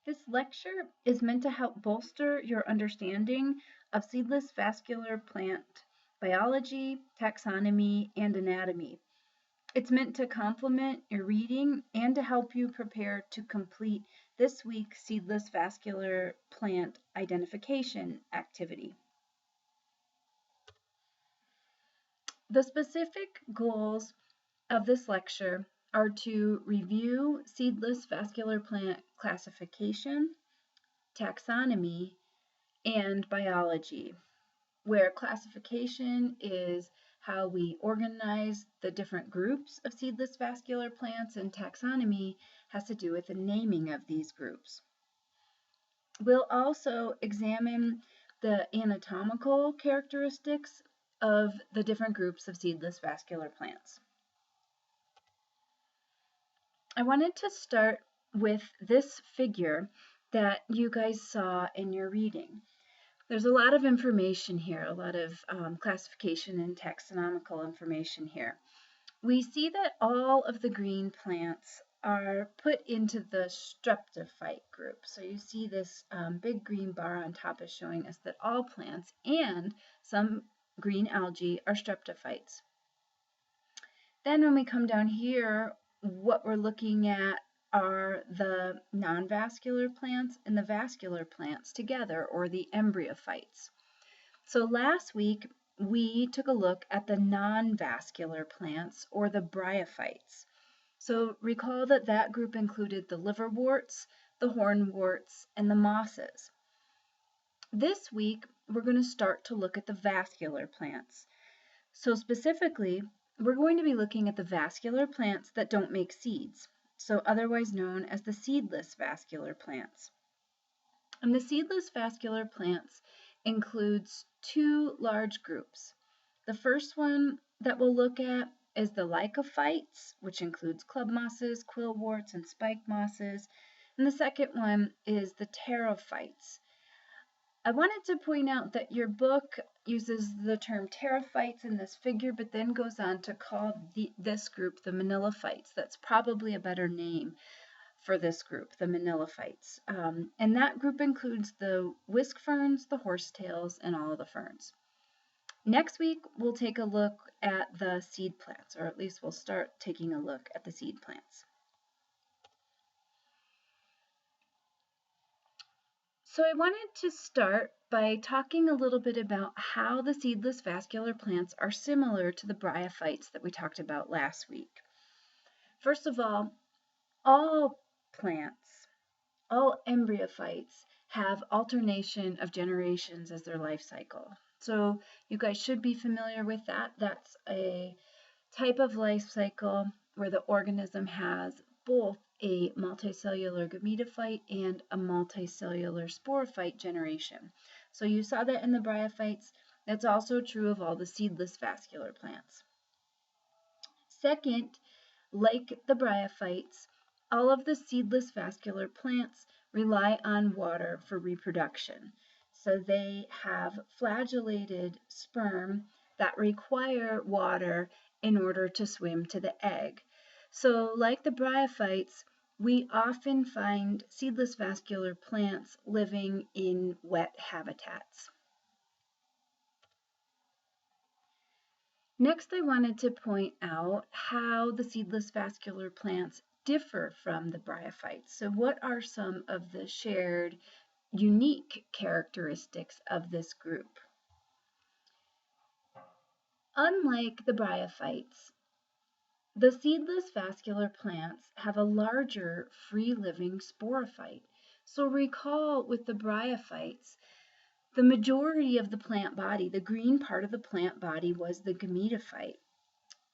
This lecture is meant to help bolster your understanding of seedless vascular plant biology, taxonomy, and anatomy. It's meant to complement your reading and to help you prepare to complete this week's seedless vascular plant identification activity. The specific goals of this lecture are to review seedless vascular plant classification, taxonomy, and biology, where classification is how we organize the different groups of seedless vascular plants, and taxonomy has to do with the naming of these groups. We'll also examine the anatomical characteristics of the different groups of seedless vascular plants. I wanted to start with this figure that you guys saw in your reading. There's a lot of information here, a lot of classification and taxonomical information here. We see that all of the green plants are put into the streptophyte group. So you see this big green bar on top is showing us that all plants and some green algae are streptophytes. Then when we come down here, what we're looking at are the non-vascular plants and the vascular plants together, or the embryophytes. So last week, we took a look at the non-vascular plants, or the bryophytes. So recall that that group included the liverworts, the hornworts, and the mosses. This week, we're going to start to look at the vascular plants. So specifically, we're going to be looking at the vascular plants that don't make seeds, so otherwise known as the seedless vascular plants. And the seedless vascular plants includes two large groups. The first one that we'll look at is the lycophytes, which includes club mosses, quillworts, and spike mosses. And the second one is the pterophytes. I wanted to point out that your book uses the term pterophytes in this figure, but then goes on to call this group the manilophytes. That's probably a better name for this group, the manilophytes. And that group includes the whisk ferns, the horsetails, and all of the ferns. Next week, we'll take a look at the seed plants, or at least we'll start taking a look at the seed plants. So I wanted to start by talking a little bit about how the seedless vascular plants are similar to the bryophytes that we talked about last week. First of all plants, all embryophytes have alternation of generations as their life cycle. So you guys should be familiar with that. That's a type of life cycle where the organism has both a multicellular gametophyte and a multicellular sporophyte generation. So you saw that in the bryophytes. That's also true of all the seedless vascular plants. Second, like the bryophytes, all of the seedless vascular plants rely on water for reproduction. So they have flagellated sperm that require water in order to swim to the egg. So like the bryophytes, we often find seedless vascular plants living in wet habitats. Next, I wanted to point out how the seedless vascular plants differ from the bryophytes. So what are some of the shared unique characteristics of this group? Unlike the bryophytes, the seedless vascular plants have a larger free-living sporophyte. So recall with the bryophytes, the majority of the plant body, the green part of the plant body, was the gametophyte.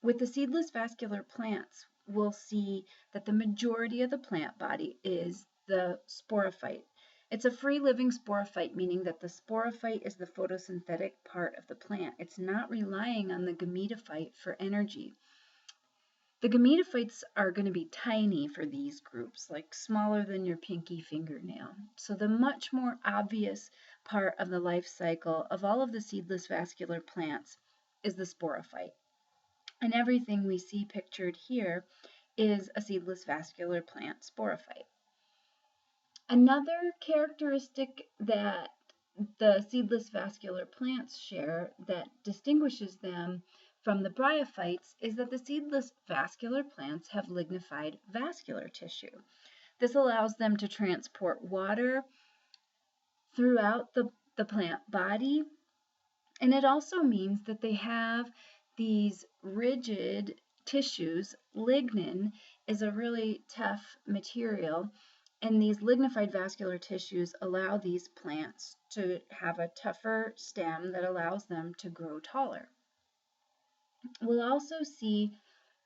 With the seedless vascular plants, we'll see that the majority of the plant body is the sporophyte. It's a free-living sporophyte, meaning that the sporophyte is the photosynthetic part of the plant. It's not relying on the gametophyte for energy. The gametophytes are going to be tiny for these groups, like smaller than your pinky fingernail. So the much more obvious part of the life cycle of all of the seedless vascular plants is the sporophyte. And everything we see pictured here is a seedless vascular plant sporophyte. Another characteristic that the seedless vascular plants share that distinguishes them from the bryophytes is that the seedless vascular plants have lignified vascular tissue. This allows them to transport water throughout the plant body, and it also means that they have these rigid tissues. Lignin is a really tough material, and these lignified vascular tissues allow these plants to have a tougher stem that allows them to grow taller. We'll also see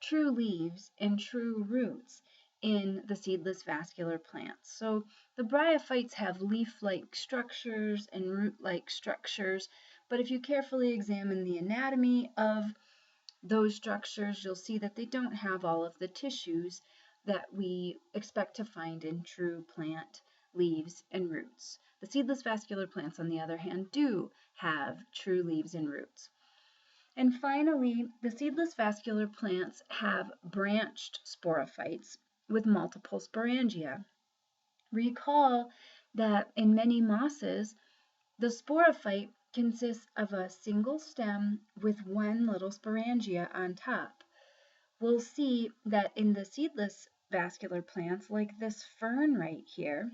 true leaves and true roots in the seedless vascular plants. So the bryophytes have leaf-like structures and root-like structures, but if you carefully examine the anatomy of those structures, you'll see that they don't have all of the tissues that we expect to find in true plant leaves and roots. The seedless vascular plants, on the other hand, do have true leaves and roots. And finally, the seedless vascular plants have branched sporophytes with multiple sporangia. Recall that in many mosses, the sporophyte consists of a single stem with one little sporangia on top. We'll see that in the seedless vascular plants, like this fern right here,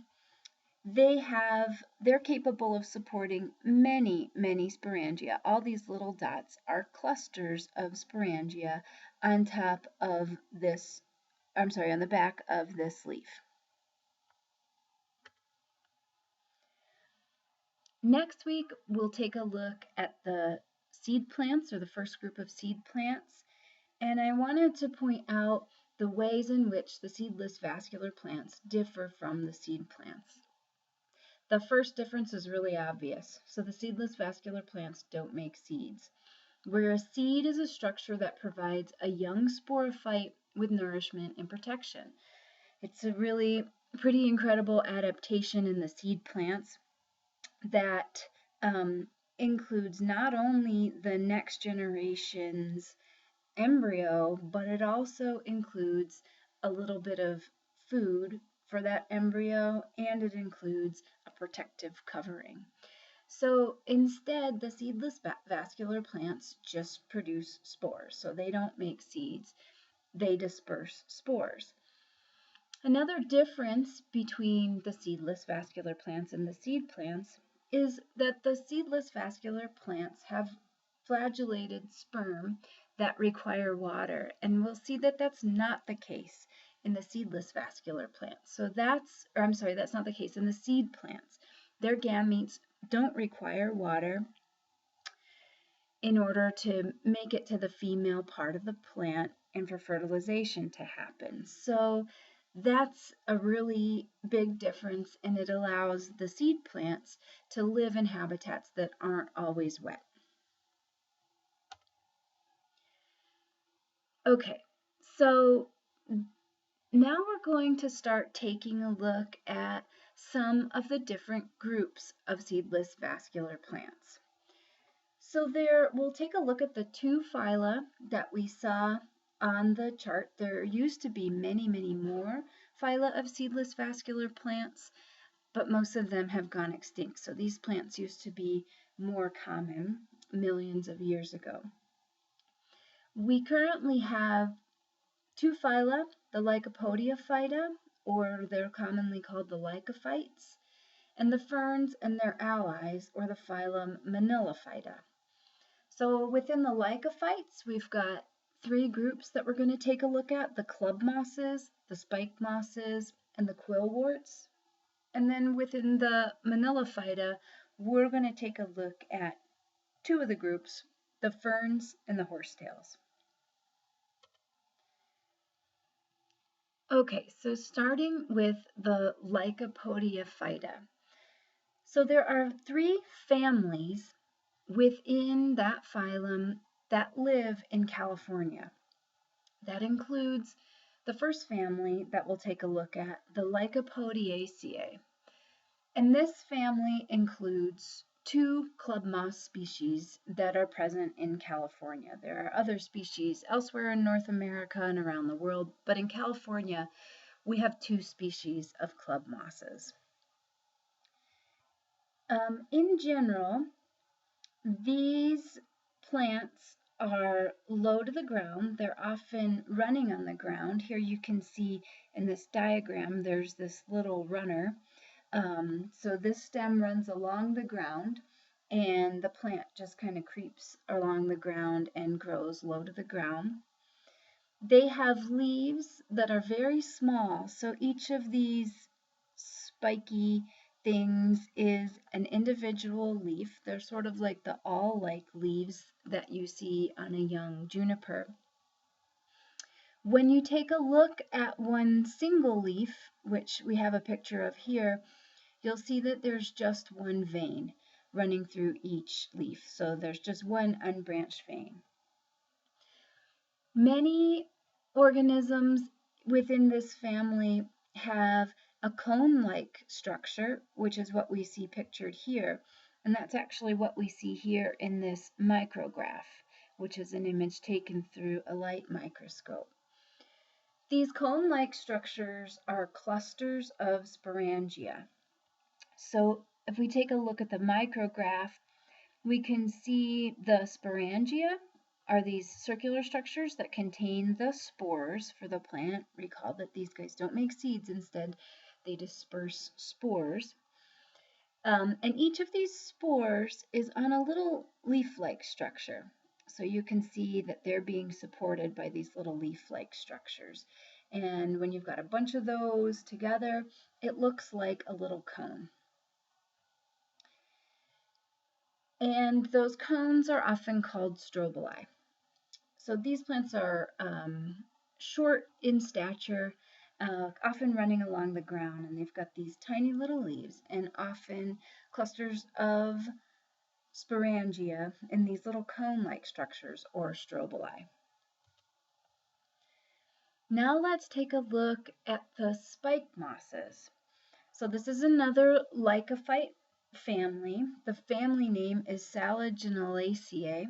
they're capable of supporting many sporangia. All these little dots are clusters of sporangia on top of this, on the back of this leaf. Next week, we'll take a look at the seed plants, or the first group of seed plants, and I wanted to point out the ways in which the seedless vascular plants differ from the seed plants. The first difference is really obvious. So the seedless vascular plants don't make seeds. Where a seed is a structure that provides a young sporophyte with nourishment and protection. It's a really pretty incredible adaptation in the seed plants that includes not only the next generation's embryo, but it also includes a little bit of food for that embryo, and it includes a protective covering. So instead, the seedless vascular plants just produce spores. So they don't make seeds, they disperse spores. Another difference between the seedless vascular plants and the seed plants is that the seedless vascular plants have flagellated sperm that require water, and we'll see that that's not the case in the seedless vascular plants. So that's not the case in the seed plants. Their gametes don't require water in order to make it to the female part of the plant and for fertilization to happen. So that's a really big difference, and it allows the seed plants to live in habitats that aren't always wet. Okay, so now we're going to start taking a look at some of the different groups of seedless vascular plants. So we'll take a look at the two phyla that we saw on the chart. There used to be many more phyla of seedless vascular plants, but most of them have gone extinct. So these plants used to be more common millions of years ago. We currently have two phyla, the Lycopodia phyta, or they're commonly called the lycophytes, and the ferns and their allies, or the phylum Manilophyta. So within the lycophytes, we've got three groups that we're going to take a look at: the club mosses, the spike mosses, and the quillworts. And then within the Manilophyta, we're going to take a look at two of the groups, the ferns and the horsetails. Okay, so starting with the Lycopodia phyta. So there are three families within that phylum that live in California. That includes the first family that we'll take a look at, the Lycopodiaceae. And this family includes two club moss species that are present in California. There are other species elsewhere in North America and around the world, but in California, we have two species of club mosses. In general, these plants are low to the ground. They're often running on the ground. Here you can see in this diagram, there's this little runner. So this stem runs along the ground, and the plant just kind of creeps along the ground and grows low to the ground. They have leaves that are very small, so each of these spiky things is an individual leaf. They're sort of like the awl-like leaves that you see on a young juniper. When you take a look at one single leaf, which we have a picture of here, you'll see that there's just one vein running through each leaf. So there's just one unbranched vein. Many organisms within this family have a cone-like structure, which is what we see pictured here. And that's actually what we see here in this micrograph, which is an image taken through a light microscope. These cone-like structures are clusters of sporangia. So if we take a look at the micrograph, we can see the sporangia are these circular structures that contain the spores for the plant. Recall that these guys don't make seeds, instead they disperse spores. And each of these spores is on a little leaf-like structure. So you can see that they're being supported by these little leaf-like structures. And when you've got a bunch of those together, it looks like a little cone. And those cones are often called strobili. So these plants are short in stature, often running along the ground, and they've got these tiny little leaves and often clusters of sporangia in these little cone-like structures, or strobili. Now let's take a look at the spike mosses. So this is another lycophyte family. The family name is Selaginellacea,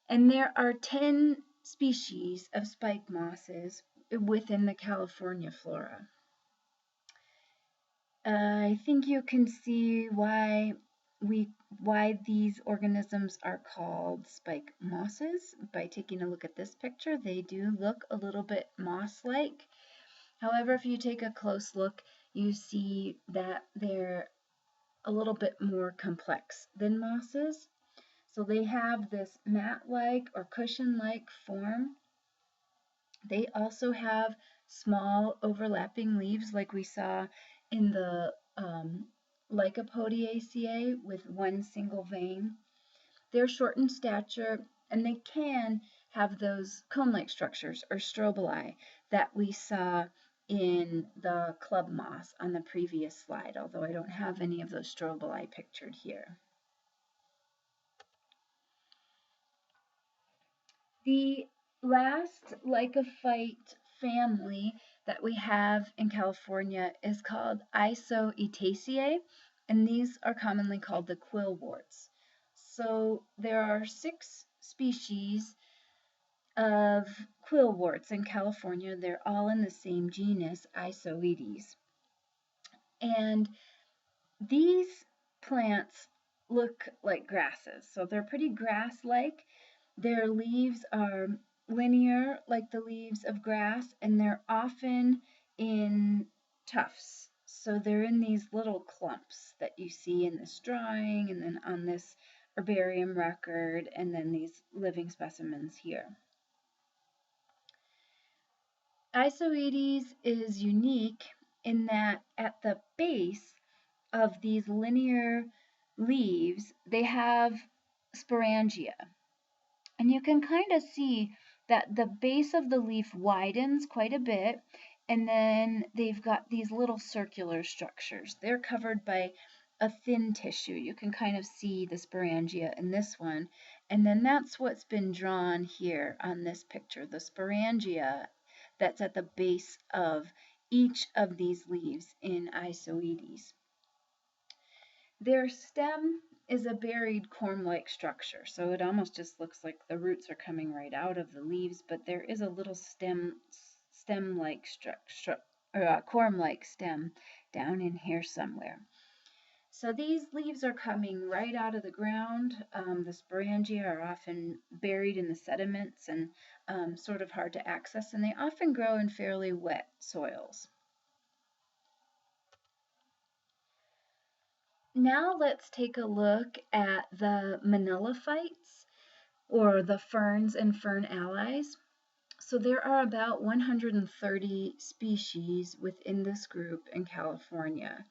and there are 10 species of spike mosses within the California flora. I think you can see why these organisms are called spike mosses by taking a look at this picture. They do look a little bit moss-like. However, if you take a close look, you see that they're a little bit more complex than mosses. So they have this mat-like or cushion-like form. They also have small overlapping leaves like we saw in the Lycopodiaceae with one single vein. They're short in stature, and they can have those cone-like structures or strobili that we saw in the club moss on the previous slide, although I don't have any of those strobili pictured here. The last lycophyte family that we have in California is called Isoetaceae, and these are commonly called the quillworts. So there are 6 species of quillworts in California. They're all in the same genus, Isoetes. And these plants look like grasses, so they're pretty grass-like. Their leaves are linear like the leaves of grass, and they're often in tufts. So they're in these little clumps that you see in this drawing and then on this herbarium record, and then these living specimens here. Isoetes is unique in that at the base of these linear leaves, they have sporangia. And you can kind of see that the base of the leaf widens quite a bit, and then they've got these little circular structures. They're covered by a thin tissue. You can kind of see the sporangia in this one, and then that's what's been drawn here on this picture, the sporangia that's at the base of each of these leaves in Isoetes. Their stem is a buried corm-like structure, so it almost just looks like the roots are coming right out of the leaves, but there is a little stem-like structure, or a corm-like stem down in here somewhere. So these leaves are coming right out of the ground. The sporangia are often buried in the sediments and sort of hard to access, and they often grow in fairly wet soils. Now let's take a look at the manilophytes, or the ferns and fern allies. So there are about 130 species within this group in California,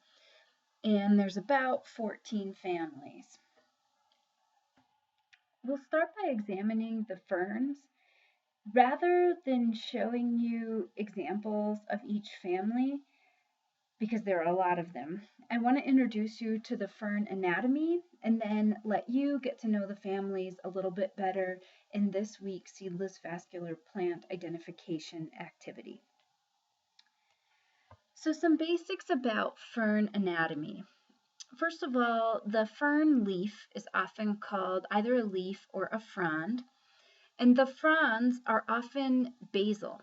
and there's about 14 families. We'll start by examining the ferns. Rather than showing you examples of each family, because there are a lot of them, I want to introduce you to the fern anatomy and then let you get to know the families a little bit better in this week's Seedless Vascular Plant Identification activity. So some basics about fern anatomy. First of all, the fern leaf is often called either a leaf or a frond, and the fronds are often basal,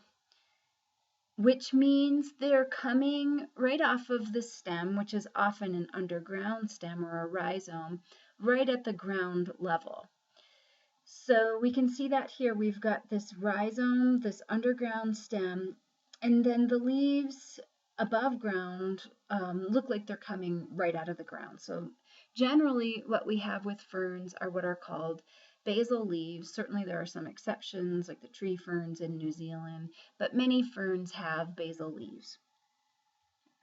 which means they're coming right off of the stem, which is often an underground stem or a rhizome, right at the ground level. So we can see that here we've got this rhizome, this underground stem, and then the leaves above ground look like they're coming right out of the ground. So generally what we have with ferns are what are called basal leaves. Certainly there are some exceptions like the tree ferns in New Zealand, but many ferns have basal leaves.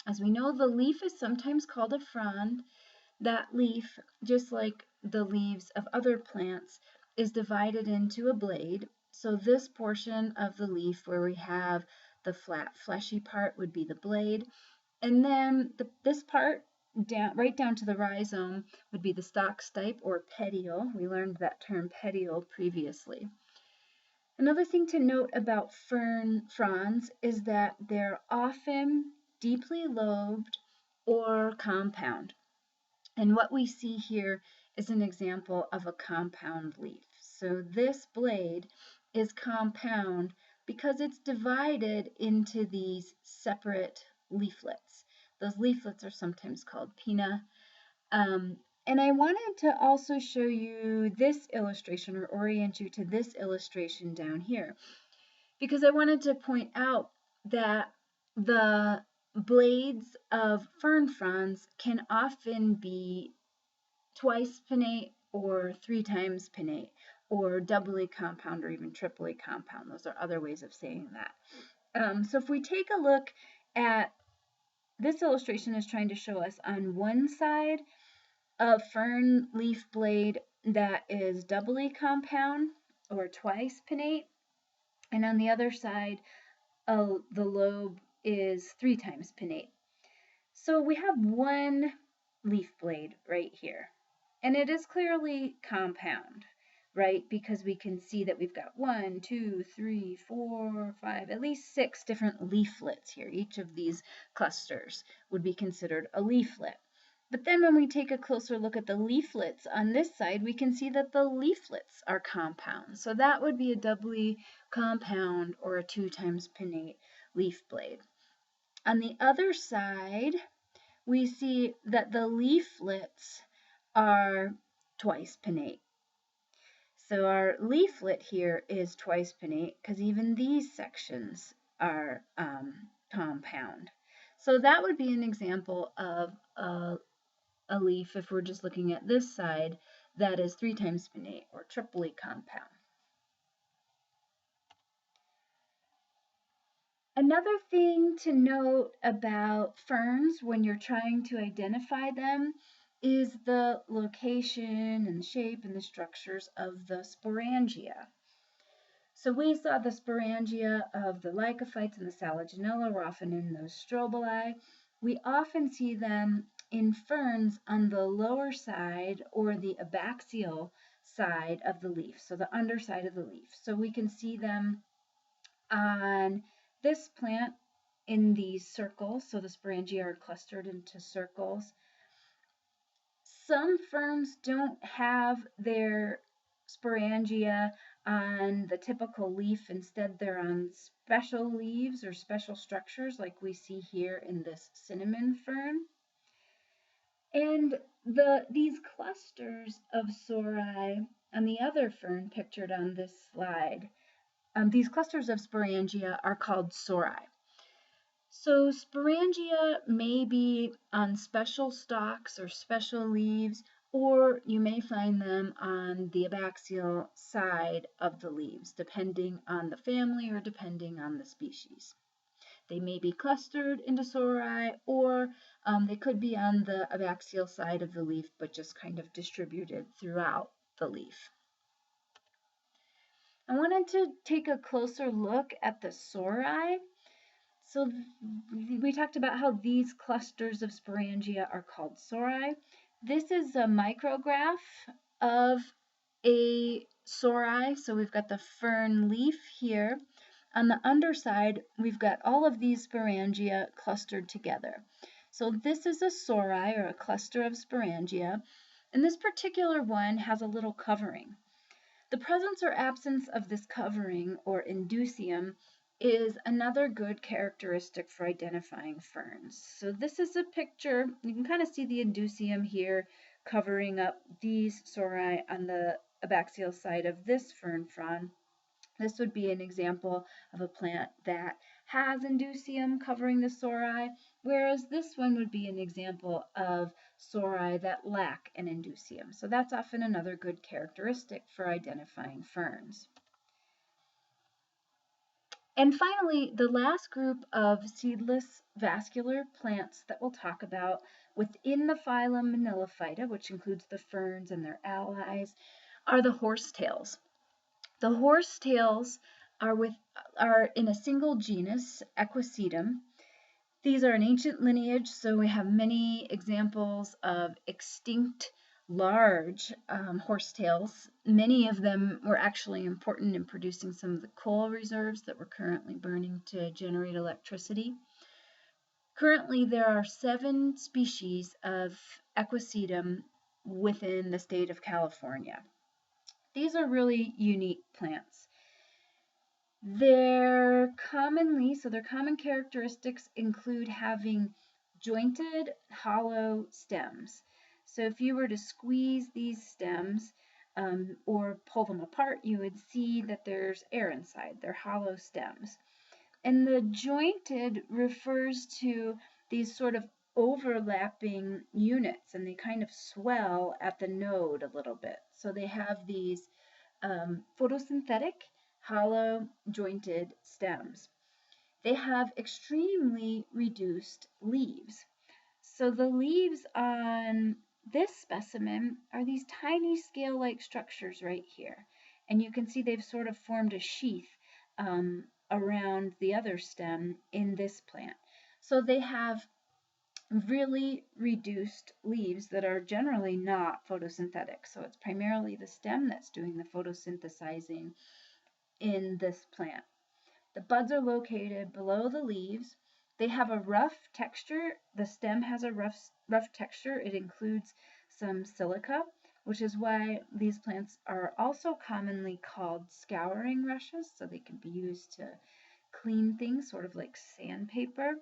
As we know, the leaf is sometimes called a frond. That leaf, just like the leaves of other plants, is divided into a blade. So this portion of the leaf where we have the flat fleshy part would be the blade. And then this part right down to the rhizome would be the stalk stipe or petiole. We learned that term petiole previously. Another thing to note about fern fronds is that they're often deeply lobed or compound. And what we see here is an example of a compound leaf. So this blade is compound because it's divided into these separate leaflets. Those leaflets are sometimes called pinna. And I wanted to also show you this illustration or orient you to this illustration down here because I wanted to point out that the blades of fern fronds can often be twice pinnate or 3 times pinnate or doubly compound or even triply compound. Those are other ways of saying that. So if we take a look at this illustration is trying to show us on one side a fern leaf blade that is doubly compound or twice pinnate, and on the other side the lobe is 3 times pinnate. So we have one leaf blade right here, and it is clearly compound, right? Because we can see that we've got 1, 2, 3, 4, 5, at least 6 different leaflets here. Each of these clusters would be considered a leaflet. But then when we take a closer look at the leaflets on this side, we can see that the leaflets are compound. So that would be a doubly compound or a 2 times pinnate leaf blade. On the other side, we see that the leaflets are twice pinnate. So our leaflet here is twice pinnate because even these sections are compound. So that would be an example of a leaf, if we're just looking at this side, that is 3 times pinnate or triply compound. Another thing to note about ferns when you're trying to identify them is the location and shape and the structures of the sporangia. So we saw the sporangia of the lycophytes and the Selaginella were often in those strobili. We often see them in ferns on the lower side or the abaxial side of the leaf, so the underside of the leaf. So we can see them on this plant in these circles, so the sporangia are clustered into circles. Some ferns don't have their sporangia on the typical leaf. Instead, they're on special leaves or special structures like we see here in this cinnamon fern. And these clusters of sori on the other fern pictured on this slide, these clusters of sporangia are called sori. So sporangia may be on special stalks or special leaves, or you may find them on the abaxial side of the leaves, depending on the family or depending on the species. They may be clustered into sori, or they could be on the abaxial side of the leaf, but just kind of distributed throughout the leaf. I wanted to take a closer look at the sori. So we talked about how these clusters of sporangia are called sori. This is a micrograph of a sori. So we've got the fern leaf here. On the underside, we've got all of these sporangia clustered together. So this is a sori, or a cluster of sporangia, and this particular one has a little covering. The presence or absence of this covering, or indusium, is another good characteristic for identifying ferns. So this is a picture. You can kind of see the indusium here covering up these sori on the abaxial side of this fern frond. This would be an example of a plant that has indusium covering the sori, whereas this one would be an example of sori that lack an indusium. So that's often another good characteristic for identifying ferns. And finally, the last group of seedless vascular plants that we'll talk about within the phylum Manilophyta, which includes the ferns and their allies, are the horsetails. The horsetails are in a single genus, Equisetum. These are an ancient lineage, so we have many examples of extinct large horsetails. Many of them were actually important in producing some of the coal reserves that we're currently burning to generate electricity. Currently, there are 7 species of Equisetum within the state of California. These are really unique plants. Their common characteristics include having jointed, hollow stems. So if you were to squeeze these stems or pull them apart, you would see that there's air inside. They're hollow stems. And the jointed refers to these sort of overlapping units, and they kind of swell at the node a little bit. So they have these photosynthetic, hollow, jointed stems. They have extremely reduced leaves. So the leaves on this specimen are these tiny scale-like structures right here. And you can see they've sort of formed a sheath around the other stem in this plant. So they have really reduced leaves that are generally not photosynthetic. So it's primarily the stem that's doing the photosynthesizing in this plant. The buds are located below the leaves. They have a rough texture. The stem has a rough texture. It includes some silica, which is why these plants are also commonly called scouring rushes. So they can be used to clean things, sort of like sandpaper.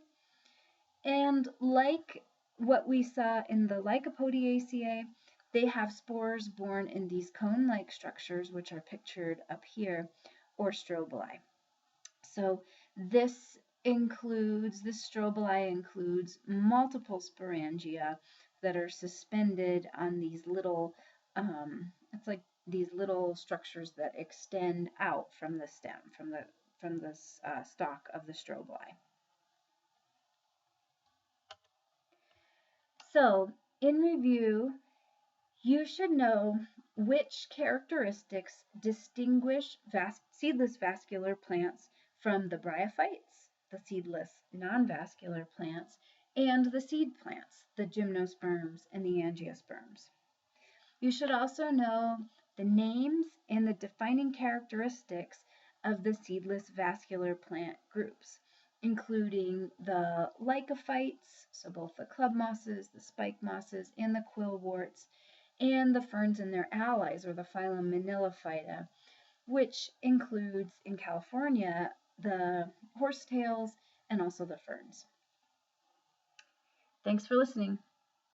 And like what we saw in the Lycopodiaceae, they have spores borne in these cone-like structures, which are pictured up here, or strobili. So this strobili includes multiple sporangia that are suspended on these little, it's like these little structures that extend out from the stem, from the stalk of the strobili. So, in review, you should know which characteristics distinguish seedless vascular plants from the bryophytes, the seedless non-vascular plants, and the seed plants, the gymnosperms and the angiosperms. You should also know the names and the defining characteristics of the seedless vascular plant groups, including the lycophytes, so both the club mosses, the spike mosses, and the quillworts, and the ferns and their allies, or the phylum Manilophyta, which includes, in California, the horsetails and also the ferns. Thanks for listening.